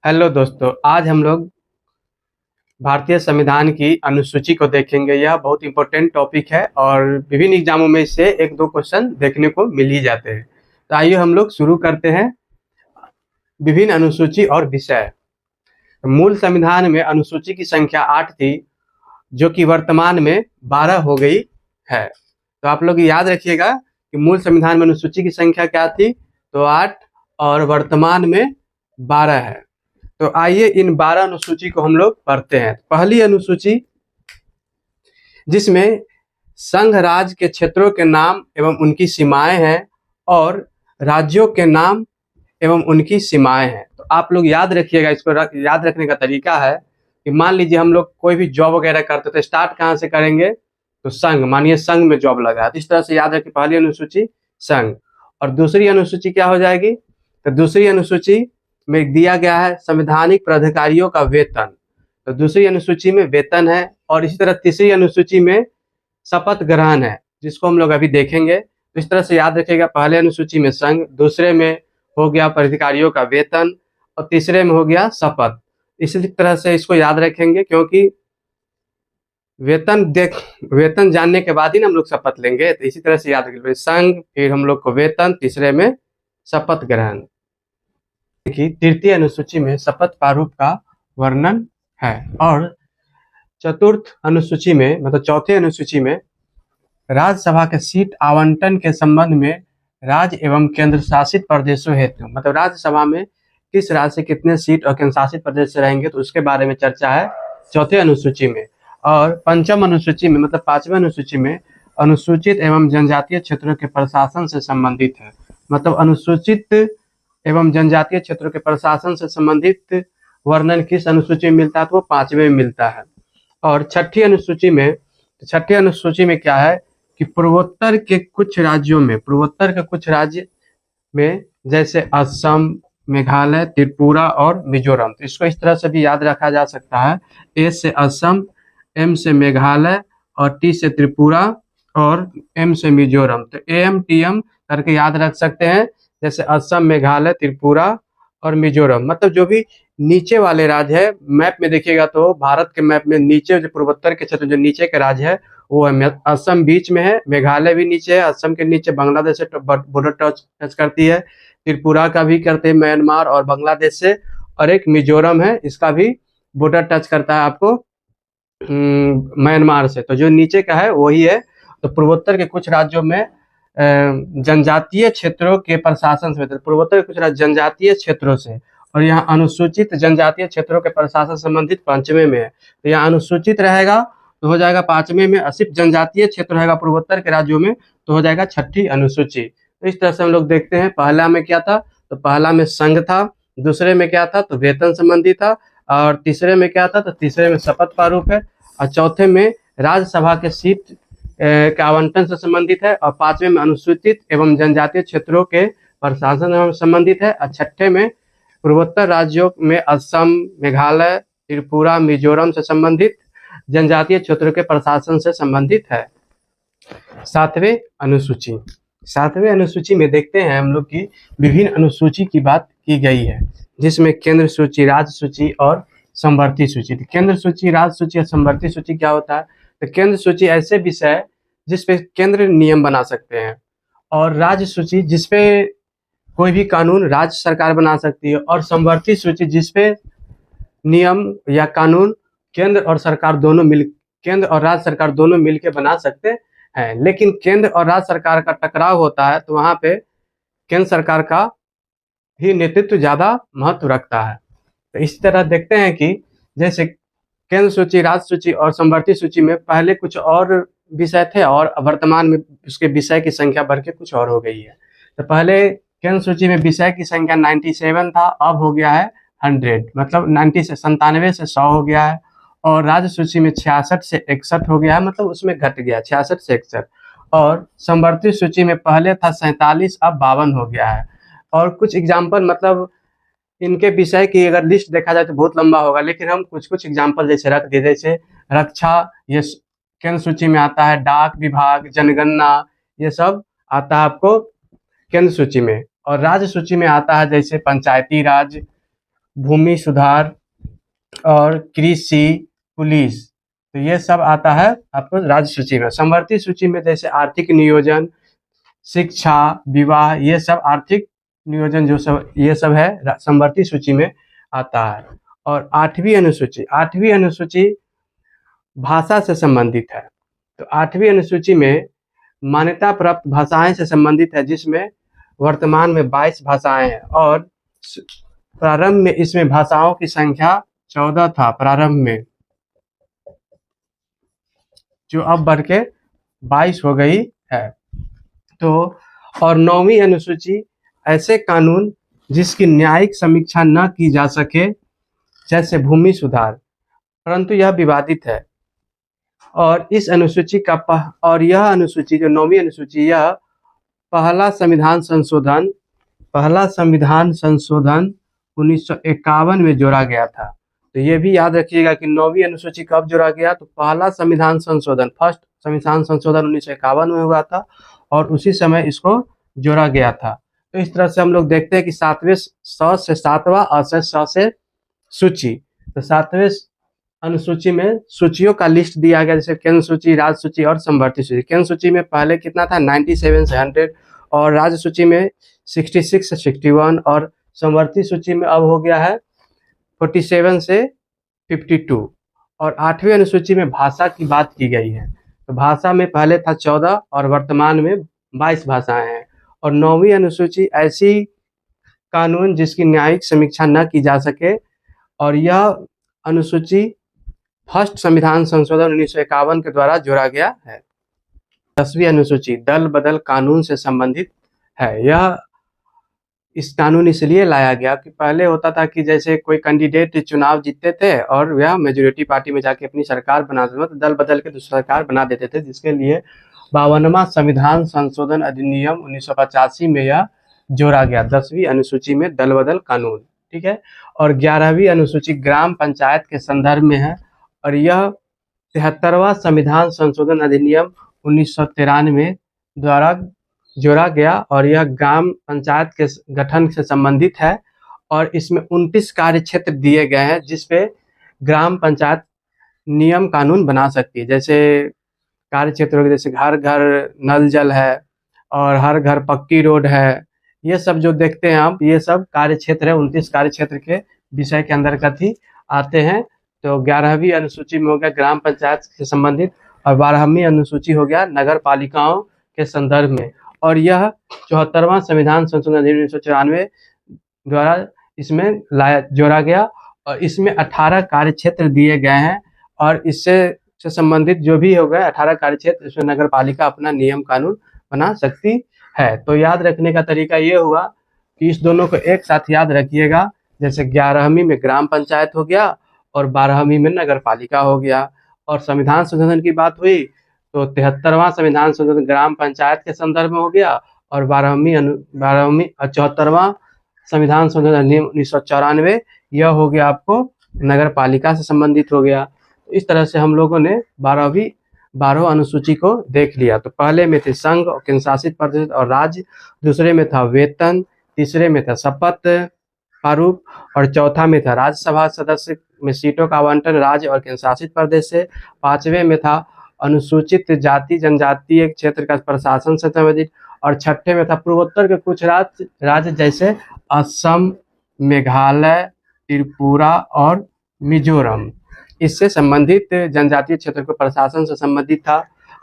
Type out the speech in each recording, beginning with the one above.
Hello दोस्तों, आज हम लोग भारतीय संविधान की अनुसूची को देखेंगे। यह बहुत इंपॉर्टेंट टॉपिक है और विभिन्न एग्जामों में इससे एक दो क्वेश्चन देखने को मिल ही जाते हैं। तो आइए हम लोग शुरू करते हैं। विभिन्न अनुसूची और विषय। मूल संविधान में अनुसूची की संख्या 8 थी, जो कि वर्तमान में 12 हो गई है। तो आप लोग याद रखिएगा कि मूल संविधान में अनुसूची की संख्या क्या थी, तो 8 और वर्तमान में 12 है। तो आइए इन 12 अनुसूची को हम लोग पढ़ते हैं। पहली अनुसूची, जिसमें संघ राज्य के क्षेत्रों के नाम एवं उनकी सीमाएं हैं और राज्यों के नाम एवं उनकी सीमाएं हैं। तो आप लोग याद रखिएगा, इसको याद रखने का तरीका है कि मान लीजिए हम लोग कोई भी जॉब वगैरह करते तो स्टार्ट कहाँ से करेंगे, तो संघ, मानिए संघ में जॉब लगा है, तो इस तरह से याद रखिए। पहली अनुसूची संघ, और दूसरी अनुसूची क्या हो जाएगी, तो दूसरी अनुसूची में दिया गया है संवैधानिक प्राधिकारियों का वेतन। तो दूसरी अनुसूची में वेतन है, और इसी तरह तीसरी अनुसूची में शपथ ग्रहण है, जिसको हम लोग अभी देखेंगे। तो इस तरह से याद रखिएगा, पहले अनुसूची में संघ, दूसरे में हो गया प्राधिकारियों का वेतन, और तीसरे में हो गया शपथ। इसी तरह से इसको याद रखेंगे, क्योंकि वेतन जानने के बाद ही ना हम लोग शपथ लेंगे। तो इसी तरह से याद रखेंगे, संघ, फिर हम लोग को वेतन, तीसरे में शपथ ग्रहण। की तृतीय अनुसूची में शपथ प्रारूप का वर्णन है, और चतुर्थ अनुसूची में, मतलब चौथे अनुसूची में, राज्यसभा के सीट आवंटन के संबंध में राज्य एवं केंद्र शासित प्रदेशों हेतु, मतलब राज्यसभा में किस राज्य से कितने सीट और केंद्र शासित प्रदेश से रहेंगे, तो उसके बारे में चर्चा है चौथे अनुसूची में। और पंचम अनुसूची में, मतलब पांचवें अनुसूची में, अनुसूचित एवं जनजातीय क्षेत्रों के प्रशासन से संबंधित है। मतलब अनुसूचित एवं जनजातीय क्षेत्रों के प्रशासन से संबंधित वर्णन किस अनुसूची में मिलता है, तो वो पांचवें में मिलता है। और छठी अनुसूची में, छठी अनुसूची में क्या है कि पूर्वोत्तर के कुछ राज्यों में, पूर्वोत्तर के कुछ राज्य में, जैसे असम, मेघालय, त्रिपुरा और मिजोरम, तो इसको इस तरह से भी याद रखा जा सकता है। ए से असम, एम से मेघालय, और टी से त्रिपुरा, और एम से मिजोरम। तो एम टी एम करके याद रख सकते हैं, जैसे असम, मेघालय, त्रिपुरा और मिजोरम। मतलब जो भी नीचे वाले राज्य है, मैप में देखिएगा तो भारत के मैप में नीचे जो पूर्वोत्तर के क्षेत्र जो नीचे के राज्य है वो है, असम बीच में है, मेघालय भी नीचे है, असम के नीचे बांग्लादेश से बॉर्डर टच करती है, त्रिपुरा का भी करते हैं म्यांमार और बांग्लादेश से, और एक मिजोरम है, इसका भी बॉर्डर टच करता है आपको म्यांमार से। तो जो नीचे का है वही है। तो पूर्वोत्तर के कुछ राज्यों में जनजातीय क्षेत्रों के प्रशासन से, पूर्वोत्तर के कुछ राज्य जनजातीय क्षेत्रों से, और यहाँ अनुसूचित जनजातीय क्षेत्रों के प्रशासन संबंधित पांचवें में है। तो यहाँ अनुसूचित रहेगा तो हो जाएगा पांचवें में, और सिर्फ जनजातीय क्षेत्र रहेगा पूर्वोत्तर के राज्यों में तो हो जाएगा छठी अनुसूची। तो इस तरह से हम लोग देखते हैं, पहला में क्या था, तो पहला में संघ था, दूसरे में क्या था, तो वेतन संबंधी था, और तीसरे में क्या था, तो तीसरे में शपथ प्रारूप है, और चौथे में राज्यसभा के सीट के आवंटन से संबंधित है, और पांचवें में अनुसूचित एवं जनजातीय क्षेत्रों के प्रशासन एवं संबंधित है, और छठे में पूर्वोत्तर राज्यों में असम, मेघालय, त्रिपुरा, मिजोरम से संबंधित जनजातीय क्षेत्रों के प्रशासन से संबंधित है। सातवें अनुसूची, सातवें अनुसूची में देखते हैं हम लोग की विभिन्न अनुसूची की बात की गई है, जिसमें केंद्र सूची, राज्य सूची और समवर्ती सूची। तो केंद्र सूची, राज्य सूची और समवर्ती सूची क्या होता है, तो केंद्र सूची ऐसे विषय जिसपे केंद्र नियम बना सकते हैं, और राज्य सूची जिसपे कोई भी कानून राज्य सरकार बना सकती है, और समवर्ती सूची जिसपे नियम या कानून केंद्र और सरकार दोनों केंद्र और राज्य सरकार दोनों मिलकर बना सकते हैं। लेकिन केंद्र और राज्य सरकार का टकराव होता है तो वहां पे केंद्र सरकार का ही नेतृत्व ज्यादा महत्व रखता है। तो इसी तरह देखते हैं कि जैसे केंद्र सूची, राज्य सूची और समवर्ती सूची में पहले कुछ और विषय थे, और वर्तमान में उसके विषय की संख्या बढ़ के कुछ और हो गई है। तो पहले केंद्र सूची में विषय की संख्या 97 था, अब हो गया है 100, मतलब 97 से 100 हो गया है। और राज्य सूची में 66 से 61 हो गया है, मतलब उसमें घट गया 66 से 61। और समवर्ती सूची में पहले था 47, अब 52 हो गया है। और कुछ एग्जाम्पल, मतलब इनके विषय की अगर लिस्ट देखा जाए तो बहुत लंबा होगा, लेकिन हम कुछ कुछ एग्जाम्पल जैसे रख दिए, जैसे रक्षा, ये केंद्र सूची में आता है, डाक विभाग, जनगणना, ये सब आता है आपको केंद्र सूची में। और राज्य सूची में आता है जैसे पंचायती राज, भूमि सुधार और कृषि, पुलिस, तो ये सब आता है आपको राज्य सूची में। समवर्ती सूची में जैसे आर्थिक नियोजन, शिक्षा, विवाह, ये सब आर्थिक नियोजन जो सब ये सब है समवर्ती सूची में आता है। और आठवीं अनुसूची भाषा से संबंधित है। तो आठवीं अनुसूची में मान्यता प्राप्त भाषाएं से संबंधित है, जिसमें वर्तमान में 22 भाषाएं हैं और प्रारंभ में इसमें भाषाओं की संख्या 14 था प्रारंभ में, जो अब बढ़ के 22 हो गई है। तो और 9वीं अनुसूची ऐसे कानून जिसकी न्यायिक समीक्षा न की जा सके, जैसे भूमि सुधार, परंतु यह विवादित है। और इस अनुसूची का और यह अनुसूची जो 9वीं अनुसूची, यह पहला संविधान संशोधन 1951 में जोड़ा गया था। तो ये भी याद रखिएगा कि 9वीं अनुसूची कब जोड़ा गया, तो पहला संविधान संशोधन, फर्स्ट संविधान संशोधन 1951 में हुआ था और उसी समय इसको जोड़ा गया था। तो इस तरह से हम लोग देखते हैं कि 7वें स से 7वां और स से सूची। तो 7वें अनुसूची में सूचियों का लिस्ट दिया गया, जैसे केंद्र सूची, राज्य सूची और समवर्ती सूची। केंद्र सूची में पहले कितना था, 97 से 100, और राज्य सूची में 66 से 61, और समवर्ती सूची में अब हो गया है 47 से 52। और 8वीं अनुसूची में भाषा की बात की गई है। तो भाषा में पहले था 14 और वर्तमान में 22 भाषाएं हैं। और 9वीं अनुसूची ऐसी कानून जिसकी न्यायिक समीक्षा न की जा सके, और यह अनुसूची फर्स्ट संविधान संशोधन 1951 के द्वारा जोड़ा गया है। 10वीं अनुसूची दल बदल कानून से संबंधित है। यह इस कानून इसलिए लाया गया कि पहले होता था कि जैसे कोई कैंडिडेट चुनाव जीतते थे और वह मेजोरिटी पार्टी में जाके अपनी सरकार बना देते थे, तो दल बदल के दूसरी सरकार बना देते थे, जिसके लिए 52वां संविधान संशोधन अधिनियम 1985 में यह जोड़ा गया, 10वीं अनुसूची में दल बदल कानून। ठीक है। और 11वीं अनुसूची ग्राम पंचायत के संदर्भ में है, और यह 73वां संविधान संशोधन अधिनियम 1993 द्वारा जोड़ा गया, और यह ग्राम पंचायत के गठन से संबंधित है। और इसमें 29 कार्य क्षेत्र दिए गए हैं, जिसपे ग्राम पंचायत नियम कानून बना सकती है। जैसे कार्य क्षेत्रों के जैसे हर घर नल जल है और हर घर पक्की रोड है, ये सब जो देखते हैं आप, ये सब कार्य क्षेत्र है, 29 कार्य क्षेत्र के विषय के अंतर्गत ही आते हैं। तो 11वीं अनुसूची में हो गया ग्राम पंचायत से संबंधित, और 12वीं अनुसूची हो गया नगर पालिकाओं के संदर्भ में। और यह 74वां संविधान संशोधन अधिनियम 1994 द्वारा इसमें जोड़ा गया, और इसमें 18 कार्य क्षेत्र दिए गए हैं, और इससे संबंधित जो भी हो गए 18 कार्य क्षेत्र, इसमें नगर पालिका अपना नियम कानून बना सकती है। तो याद रखने का तरीका ये हुआ कि इस दोनों को एक साथ याद रखिएगा, जैसे 11वीं में ग्राम पंचायत हो गया और 12वीं में नगर पालिका हो गया। और संविधान संशोधन की बात हुई तो 73वां संविधान संशोधन ग्राम पंचायत के संदर्भ में हो गया, और 74वां संविधान संशोधन अधिनियम 1994 यह हो गया आपको नगर पालिका से संबंधित हो गया। तो इस तरह से हम लोगों ने 12 अनुसूची को देख लिया। तो पहले में थे संघ और केंद्र शासित प्रदेश और राज्य, दूसरे में था वेतन, तीसरे में था शपथ प्रारूप, और चौथा में था राज्यसभा सदस्य में सीटों का आवंटन राज्य और केंद्र शासित प्रदेश से, 5वें में था अनुसूचित जाति जनजातीय क्षेत्र का प्रशासन से संबंधित, और 6ठे में था पूर्वोत्तर के कुछ राज्य जैसे असम, मेघालय, त्रिपुरा और मिजोरम, इससे संबंधित जनजातीय क्षेत्र को प्रशासन से संबंधित था,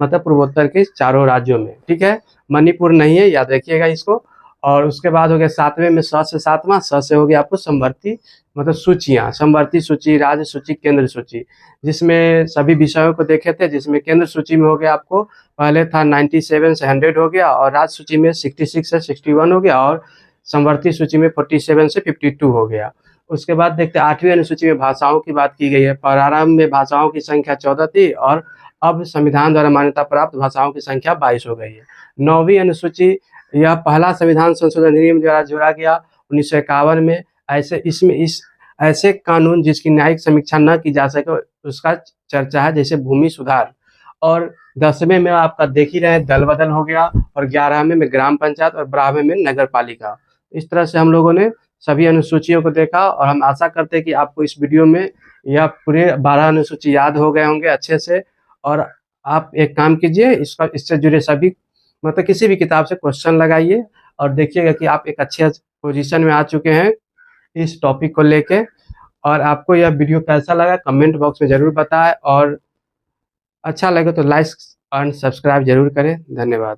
मतलब पूर्वोत्तर के चारों राज्यों में। ठीक है, मणिपुर नहीं है, याद रखिएगा इसको। और उसके बाद हो गया 7वें में स से 7वां, स से हो गया आपको समवर्ती, मतलब सूचियाँ, समवर्ती सूची, राज्य सूची, केंद्र सूची, जिसमें सभी विषयों को देखे थे। जिसमें केंद्र सूची में हो गया आपको पहले था 97 से 100 हो गया, और राज्य सूची में 66 से 61 हो गया, और समवर्ती सूची में 47 से 52 हो गया। उसके बाद देखते हैं 8वीं अनुसूची में भाषाओं की बात की गई है। प्रारंभ में भाषाओं की संख्या 14 थी, और अब संविधान द्वारा मान्यता प्राप्त भाषाओं की संख्या 22 हो गई है। 9वीं अनुसूची यह पहला संविधान संशोधन अधिनियम द्वारा जोड़ा गया 1951 में। ऐसे कानून जिसकी न्यायिक समीक्षा न की जा सके उसका चर्चा है, जैसे भूमि सुधार। और 10वें में आपका देख ही रहे दल बदल हो गया, और 11वें में ग्राम पंचायत, और 12वें में नगर पालिका। इस तरह से हम लोगों ने सभी अनुसूचियों को देखा, और हम आशा करते हैं कि आपको इस वीडियो में यह पूरे 12 अनुसूची याद हो गए होंगे अच्छे से। और आप एक काम कीजिए, इससे जुड़े सभी मतलब किसी भी किताब से क्वेश्चन लगाइए और देखिएगा कि आप एक अच्छे पोजीशन में आ चुके हैं इस टॉपिक को लेके। और आपको यह वीडियो कैसा लगा कमेंट बॉक्स में ज़रूर बताएं, और अच्छा लगे तो लाइक एंड सब्सक्राइब जरूर करें। धन्यवाद।